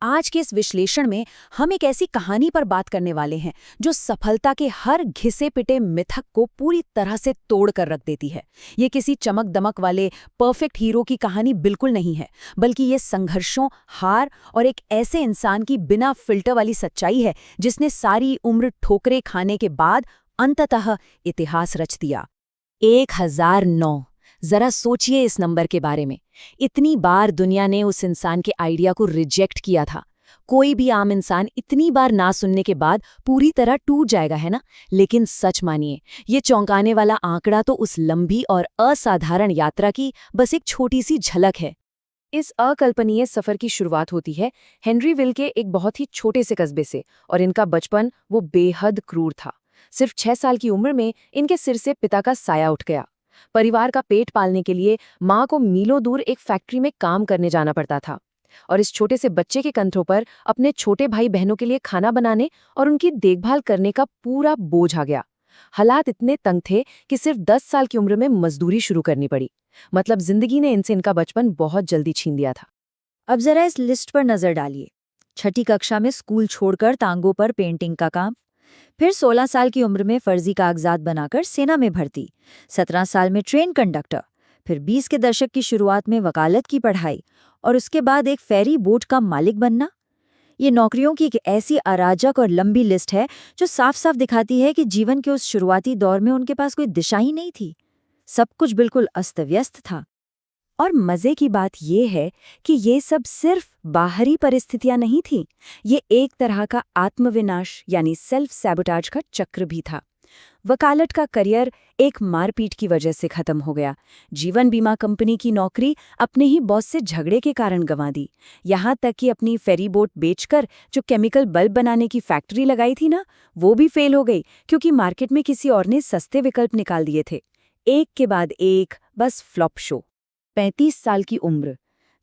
आज के इस विश्लेषण में हम एक ऐसी कहानी पर बात करने वाले हैं जो सफलता के हर घिसे पिटे मिथक को पूरी तरह से तोड़ कर रख देती है। ये किसी चमक दमक वाले परफेक्ट हीरो की कहानी बिल्कुल नहीं है, बल्कि ये संघर्षों, हार और एक ऐसे इंसान की बिना फिल्टर वाली सच्चाई है जिसने सारी उम्र ठोकरें खाने के बाद अंततः इतिहास रच दिया। 1009। जरा सोचिए इस नंबर के बारे में। इतनी बार दुनिया ने उस इंसान के आइडिया को रिजेक्ट किया था। कोई भी आम इंसान इतनी बार ना सुनने के बाद पूरी तरह टूट जाएगा, है ना? लेकिन सच मानिए, ये चौंकाने वाला आंकड़ा तो उस लंबी और असाधारण यात्रा की बस एक छोटी सी झलक है। इस अकल्पनीय सफर की शुरुआत होती है हेनरीविल के एक बहुत ही छोटे से कस्बे से, और इनका बचपन वो बेहद क्रूर था। सिर्फ 6 साल की उम्र में इनके सिर से पिता का साया उठ गया। परिवार का पेट पालने के लिए माँ को मीलों दूर एक फैक्ट्री में काम करने जाना पड़ता था, और इस छोटे से बच्चे के कंधों पर अपने छोटे भाई बहनों के लिए खाना बनाने और उनकी देखभाल करने का पूरा बोझ आ गया। हालात इतने तंग थे कि सिर्फ 10 साल की उम्र में मजदूरी शुरू करनी पड़ी। मतलब जिंदगी ने इनसे इनका बचपन बहुत जल्दी छीन दिया था। अब जरा इस लिस्ट पर नजर डालिए। 6ठी कक्षा में स्कूल छोड़कर टांगों पर पेंटिंग का काम, फिर 16 साल की उम्र में फर्जी कागजात बनाकर सेना में भर्ती, 17 साल में ट्रेन कंडक्टर, फिर 20 के दशक की शुरुआत में वकालत की पढ़ाई, और उसके बाद एक फेरी बोट का मालिक बनना। ये नौकरियों की एक ऐसी अराजक और लंबी लिस्ट है जो साफ साफ दिखाती है कि जीवन के उस शुरुआती दौर में उनके पास कोई दिशा ही नहीं थी। सब कुछ बिल्कुल अस्त व्यस्त था। और मजे की बात यह है कि ये सब सिर्फ बाहरी परिस्थितियां नहीं थीं, ये एक तरह का आत्मविनाश यानी सेल्फ सैबोटाज का चक्र भी था। वकालत का करियर एक मारपीट की वजह से खत्म हो गया। जीवन बीमा कंपनी की नौकरी अपने ही बॉस से झगड़े के कारण गंवा दी। यहाँ तक कि अपनी फेरी बोट बेचकर जो केमिकल बल्ब बनाने की फैक्ट्री लगाई थी ना, वो भी फेल हो गई क्योंकि मार्केट में किसी और ने सस्ते विकल्प निकाल दिए थे। एक के बाद एक बस फ्लॉप शो। 35 साल की उम्र,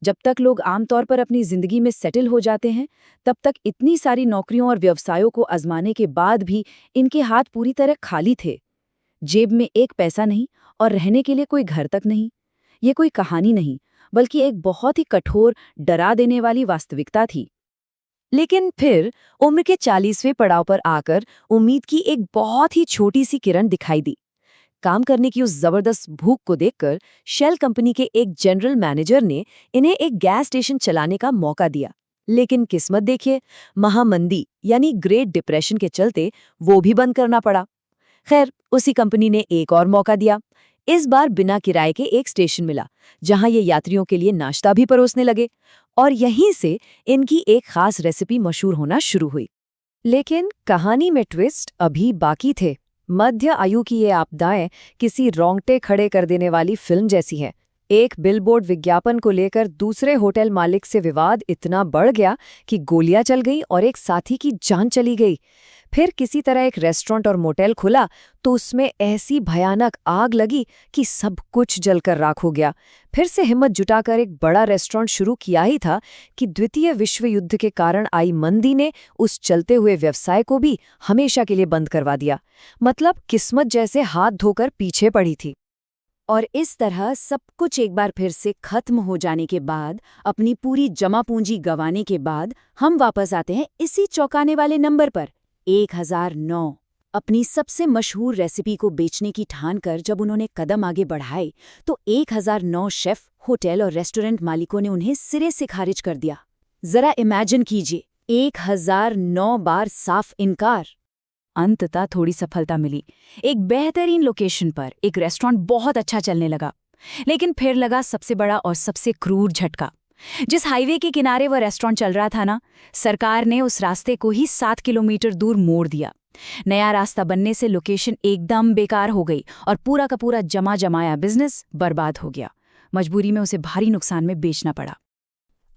जब तक लोग आमतौर पर अपनी जिंदगी में सेटल हो जाते हैं, तब तक इतनी सारी नौकरियों और व्यवसायों को आजमाने के बाद भी इनके हाथ पूरी तरह खाली थे। जेब में एक पैसा नहीं और रहने के लिए कोई घर तक नहीं। ये कोई कहानी नहीं, बल्कि एक बहुत ही कठोर, डरा देने वाली वास्तविकता थी। लेकिन फिर उम्र के 40वें पड़ाव पर आकर उम्मीद की एक बहुत ही छोटी सी किरण दिखाई दी। काम करने की उस जबरदस्त भूख को देखकर शेल कंपनी के एक जनरल मैनेजर ने इन्हें एक गैस स्टेशन चलाने का मौका दिया। लेकिन किस्मत देखिए, महामंदी यानी ग्रेट डिप्रेशन के चलते वो भी बंद करना पड़ा। खैर, उसी कंपनी ने एक और मौका दिया। इस बार बिना किराए के एक स्टेशन मिला जहां ये यात्रियों के लिए नाश्ता भी परोसने लगे, और यहीं से इनकी एक खास रेसिपी मशहूर होना शुरू हुई। लेकिन कहानी में ट्विस्ट अभी बाकी थे। मध्य आयु की ये आपदाएं किसी रोंगटे खड़े कर देने वाली फिल्म जैसी हैं। एक बिलबोर्ड विज्ञापन को लेकर दूसरे होटल मालिक से विवाद इतना बढ़ गया कि गोलियां चल गई और एक साथी की जान चली गई। फिर किसी तरह एक रेस्टोरेंट और मोटेल खुला तो उसमें ऐसी भयानक आग लगी कि सब कुछ जलकर राख हो गया। फिर से हिम्मत जुटाकर एक बड़ा रेस्टोरेंट शुरू किया ही था कि द्वितीय विश्व युद्ध के कारण आई मंदी ने उस चलते हुए व्यवसाय को भी हमेशा के लिए बंद करवा दिया। मतलब किस्मत जैसे हाथ धोकर पीछे पड़ी थी। और इस तरह सब कुछ एक बार फिर से खत्म हो जाने के बाद, अपनी पूरी जमा पूंजी गंवाने के बाद, हम वापस आते हैं इसी चौंकाने वाले नंबर पर, 1009। अपनी सबसे मशहूर रेसिपी को बेचने की ठान कर जब उन्होंने कदम आगे बढ़ाए तो 1009 शेफ, होटल और रेस्टोरेंट मालिकों ने उन्हें सिरे से खारिज कर दिया। जरा इमेजिन कीजिए, 1009 बार साफ इनकार। अंततः थोड़ी सफलता मिली। एक बेहतरीन लोकेशन पर एक रेस्टोरेंट बहुत अच्छा चलने लगा। लेकिन फिर लगा सबसे बड़ा और सबसे क्रूर झटका। जिस हाईवे के किनारे वह रेस्टोरेंट चल रहा था ना, सरकार ने उस रास्ते को ही 7 किलोमीटर दूर मोड़ दिया। नया रास्ता बनने से लोकेशन एकदम बेकार हो गई और पूरा का पूरा जमा जमाया बिजनेस बर्बाद हो गया। मजबूरी में उसे भारी नुकसान में बेचना पड़ा।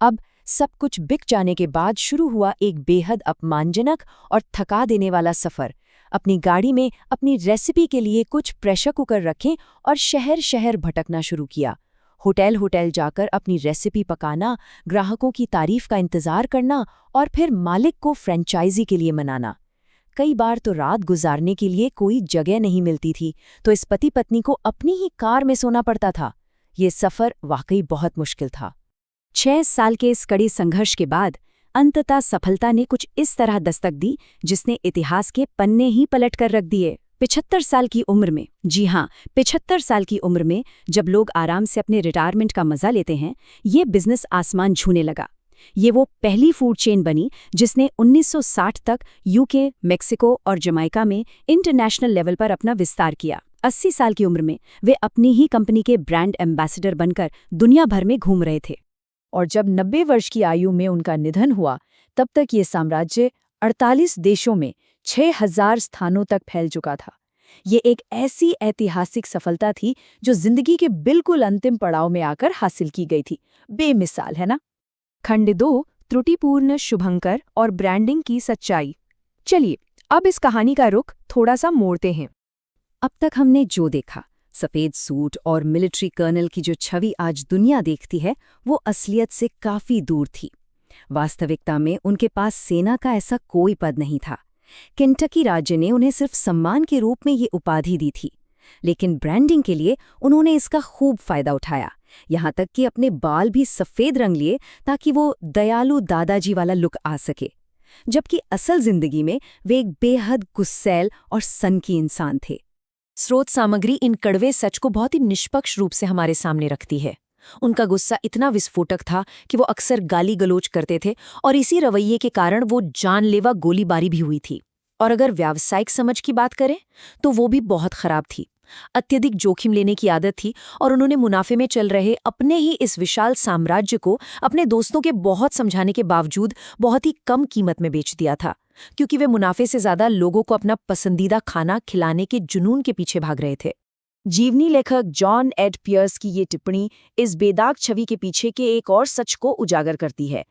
अब सब कुछ बिक जाने के बाद शुरू हुआ एक बेहद अपमानजनक और थका देने वाला सफर। अपनी गाड़ी में अपनी रेसिपी के लिए कुछ प्रेशर कुकर रखें और शहर शहर भटकना शुरू किया। होटल होटल जाकर अपनी रेसिपी पकाना, ग्राहकों की तारीफ का इंतजार करना और फिर मालिक को फ्रेंचाइजी के लिए मनाना। कई बार तो रात गुजारने के लिए कोई जगह नहीं मिलती थी, तो इस पति पत्नी को अपनी ही कार में सोना पड़ता था। ये सफर वाकई बहुत मुश्किल था। 6 साल के इस कड़ी संघर्ष के बाद अंततः सफलता ने कुछ इस तरह दस्तक दी जिसने इतिहास के पन्ने ही पलट कर रख दिए। 75 साल की उम्र में, जी हाँ, 75 साल की उम्र में जब लोग आराम से अपने रिटायरमेंट का मजा लेते हैं, ये बिजनेस आसमान छूने लगा। ये वो पहली फूड चेन बनी जिसने 1960 तक यूके, मेक्सिको और जमाइका में इंटरनेशनल लेवल पर अपना विस्तार किया। 80 साल की उम्र में वे अपनी ही कंपनी के ब्रांड एम्बेसडर बनकर दुनिया भर में घूम रहे थे। और जब 90 वर्ष की आयु में उनका निधन हुआ, तब तक ये साम्राज्य 48 देशों में 6000 स्थानों तक फैल चुका था। ये एक ऐसी ऐतिहासिक सफलता थी जो जिंदगी के बिल्कुल अंतिम पड़ाव में आकर हासिल की गई थी। बेमिसाल, है ना? खंड 2, त्रुटिपूर्ण शुभंकर और ब्रांडिंग की सच्चाई। चलिए अब इस कहानी का रुख थोड़ा सा मोड़ते हैं। अब तक हमने जो देखा, सफ़ेद सूट और मिलिट्री कर्नल की जो छवि आज दुनिया देखती है, वो असलियत से काफ़ी दूर थी। वास्तविकता में उनके पास सेना का ऐसा कोई पद नहीं था। केंटकी राज्य ने उन्हें सिर्फ सम्मान के रूप में ये उपाधि दी थी, लेकिन ब्रांडिंग के लिए उन्होंने इसका खूब फायदा उठाया। यहाँ तक कि अपने बाल भी सफ़ेद रंग लिए ताकि वो दयालु दादाजी वाला लुक आ सके, जबकि असल जिंदगी में वे एक बेहद गुस्सैल और सनकी इंसान थे। स्रोत सामग्री इन कड़वे सच को बहुत ही निष्पक्ष रूप से हमारे सामने रखती है। उनका गुस्सा इतना विस्फोटक था कि वो अक्सर गाली गलोच करते थे और इसी रवैये के कारण वो जानलेवा गोलीबारी भी हुई थी। और अगर व्यावसायिक समझ की बात करें तो वो भी बहुत खराब थी। अत्यधिक जोखिम लेने की आदत थी और उन्होंने मुनाफे में चल रहे अपने ही इस विशाल साम्राज्य को अपने दोस्तों के बहुत समझाने के बावजूद बहुत ही कम कीमत में बेच दिया था, क्योंकि वे मुनाफे से ज्यादा लोगों को अपना पसंदीदा खाना खिलाने के जुनून के पीछे भाग रहे थे। जीवनी लेखक जॉन एड पियर्स की ये टिप्पणी इस बेदाग छवि के पीछे के एक और सच को उजागर करती है।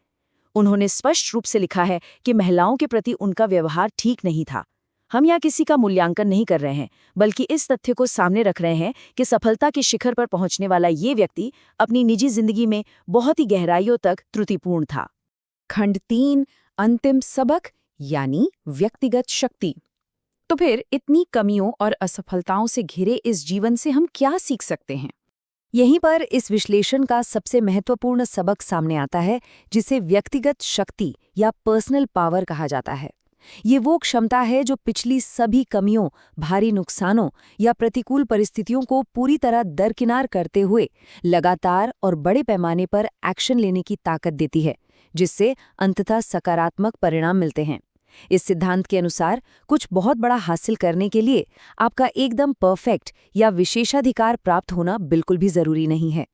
उन्होंने स्पष्ट रूप से लिखा है कि महिलाओं के प्रति उनका व्यवहार ठीक नहीं था। हम यहाँ किसी का मूल्यांकन नहीं कर रहे हैं, बल्कि इस तथ्य को सामने रख रहे हैं कि सफलता के शिखर पर पहुंचने वाला ये व्यक्ति अपनी निजी जिंदगी में बहुत ही गहराइयों तक त्रुटिपूर्ण था। खंड 3, अंतिम सबक यानी व्यक्तिगत शक्ति। तो फिर इतनी कमियों और असफलताओं से घिरे इस जीवन से हम क्या सीख सकते हैं? यहीं पर इस विश्लेषण का सबसे महत्वपूर्ण सबक सामने आता है, जिसे व्यक्तिगत शक्ति या पर्सनल पावर कहा जाता है। ये वो क्षमता है जो पिछली सभी कमियों, भारी नुकसानों या प्रतिकूल परिस्थितियों को पूरी तरह दरकिनार करते हुए लगातार और बड़े पैमाने पर एक्शन लेने की ताकत देती है, जिससे अंततः सकारात्मक परिणाम मिलते हैं। इस सिद्धांत के अनुसार कुछ बहुत बड़ा हासिल करने के लिए आपका एकदम परफेक्ट या विशेषाधिकार प्राप्त होना बिल्कुल भी जरूरी नहीं है।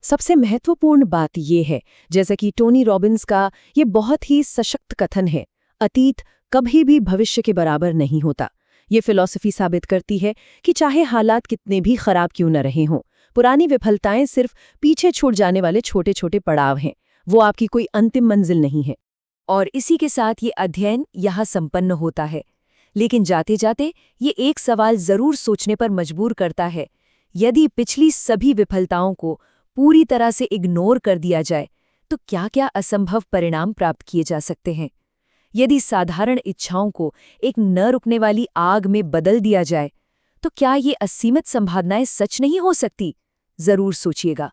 सबसे महत्वपूर्ण बात यह है, जैसा कि टोनी रॉबिन्स का ये बहुत ही सशक्त कथन है, अतीत कभी भी भविष्य के बराबर नहीं होता। ये फिलॉसफी साबित करती है कि चाहे हालात कितने भी खराब क्यों न रहे हों, पुरानी विफलताएं सिर्फ पीछे छूट जाने वाले छोटे छोटे पड़ाव हैं, वो आपकी कोई अंतिम मंजिल नहीं है। और इसी के साथ ये अध्ययन यहाँ संपन्न होता है, लेकिन जाते जाते ये एक सवाल जरूर सोचने पर मजबूर करता है। यदि पिछली सभी विफलताओं को पूरी तरह से इग्नोर कर दिया जाए तो क्या क्या असंभव परिणाम प्राप्त किए जा सकते हैं? यदि साधारण इच्छाओं को एक न रुकने वाली आग में बदल दिया जाए तो क्या ये असीमित संभावनाएं सच नहीं हो सकती? जरूर सोचिएगा।